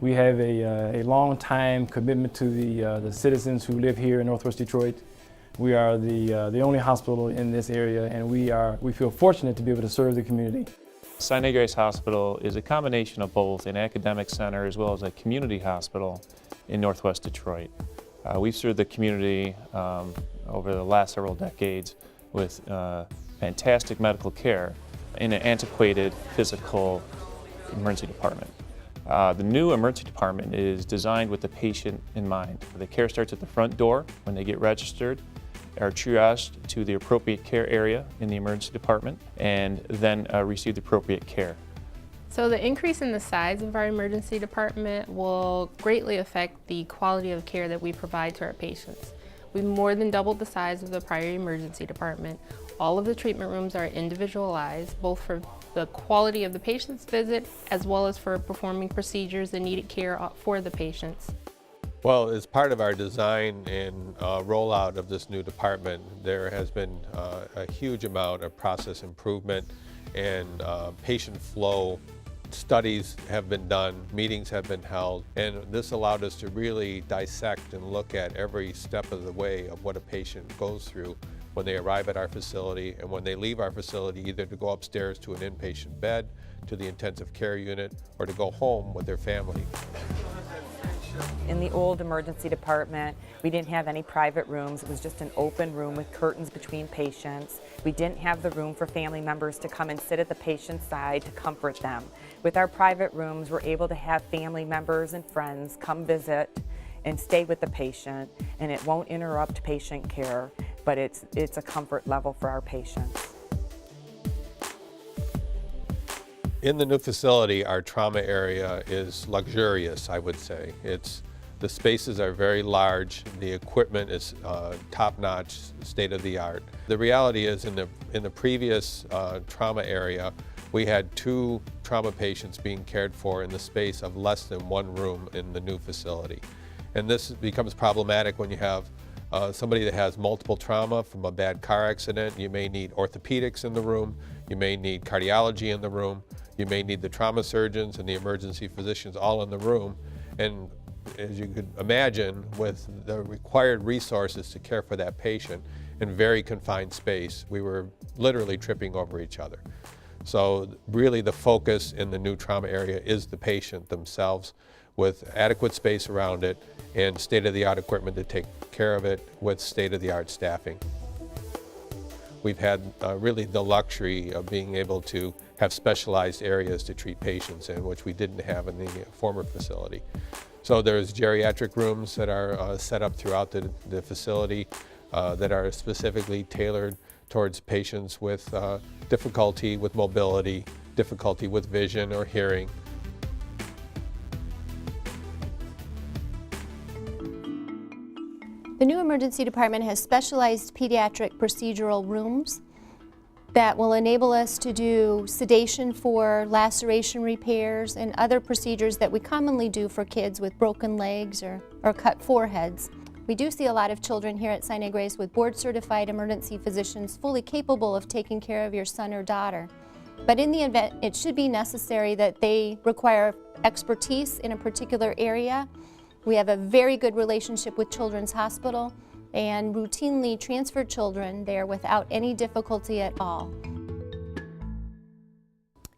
We have a long time commitment to the citizens who live here in Northwest Detroit. We are the only hospital in this area, and we feel fortunate to be able to serve the community. Sinai Grace Hospital is a combination of both an academic center as well as a community hospital in Northwest Detroit. We've served the community over the last several decades with fantastic medical care in an antiquated physical emergency department. The new emergency department is designed with the patient in mind. The care starts at the front door when they get registered, are triaged to the appropriate care area in the emergency department, and then receive the appropriate care. So the increase in the size of our emergency department will greatly affect the quality of care that we provide to our patients. We've more than doubled the size of the prior emergency department. All of the treatment rooms are individualized, both for the quality of the patient's visit as well as for performing procedures and needed care for the patients. Well, as part of our design and rollout of this new department, there has been a huge amount of process improvement and patient flow. Studies have been done, meetings have been held, and this allowed us to really dissect and look at every step of the way of what a patient goes through when they arrive at our facility and when they leave our facility, either to go upstairs to an inpatient bed, to the intensive care unit, or to go home with their family. In the old emergency department, we didn't have any private rooms. It was just an open room with curtains between patients. We didn't have the room for family members to come and sit at the patient's side to comfort them. With our private rooms, we're able to have family members and friends come visit and stay with the patient, and it won't interrupt patient care, but it's a comfort level for our patients. In the new facility, our trauma area is luxurious, I would say. The spaces are very large, the equipment is top-notch, state-of-the-art. The reality is in the previous trauma area, we had 2 trauma patients being cared for in the space of less than 1 room in the new facility. And this becomes problematic when you have somebody that has multiple trauma from a bad car accident. You may need orthopedics in the room, you may need cardiology in the room, you may need the trauma surgeons and the emergency physicians all in the room. And as you could imagine, with the required resources to care for that patient in very confined space, we were literally tripping over each other. So really the focus in the new trauma area is the patient themselves, with adequate space around it and state-of-the-art equipment to take care of it with state-of-the-art staffing. We've had really the luxury of being able to have specialized areas to treat patients in, which we didn't have in the former facility. So there's geriatric rooms that are set up throughout the facility that are specifically tailored towards patients with difficulty with mobility, difficulty with vision or hearing. The new emergency department has specialized pediatric procedural rooms that will enable us to do sedation for laceration repairs and other procedures that we commonly do for kids with broken legs or cut foreheads. We do see a lot of children here at Sinai Grace with board-certified emergency physicians fully capable of taking care of your son or daughter. But in the event it should be necessary that they require expertise in a particular area, we have a very good relationship with Children's Hospital and routinely transfer children there without any difficulty at all.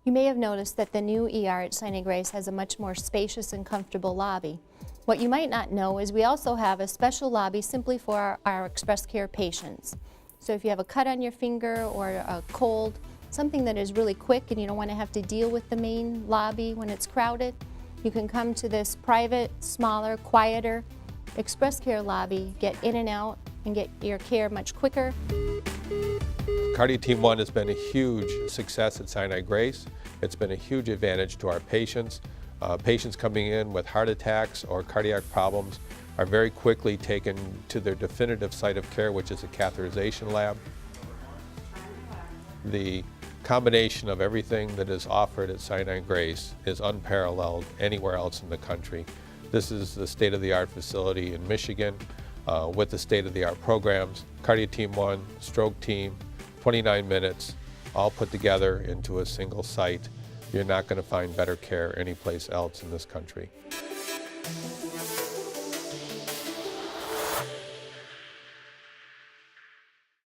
You may have noticed that the new ER at Sinai Grace has a much more spacious and comfortable lobby. What you might not know is we also have a special lobby simply for our express care patients. So if you have a cut on your finger or a cold, something that is really quick and you don't want to have to deal with the main lobby when it's crowded, you can come to this private, smaller, quieter express care lobby, get in and out, and get your care much quicker. Cardio Team 1 has been a huge success at Sinai Grace. It's been a huge advantage to our patients. Patients coming in with heart attacks or cardiac problems are very quickly taken to their definitive site of care, which is a catheterization lab. The combination of everything that is offered at Sinai Grace is unparalleled anywhere else in the country. This is the state-of-the-art facility in Michigan with the state-of-the-art programs. Cardio Team 1, Stroke Team, 29 minutes, all put together into a single site You're not going to find better care anyplace else in this country.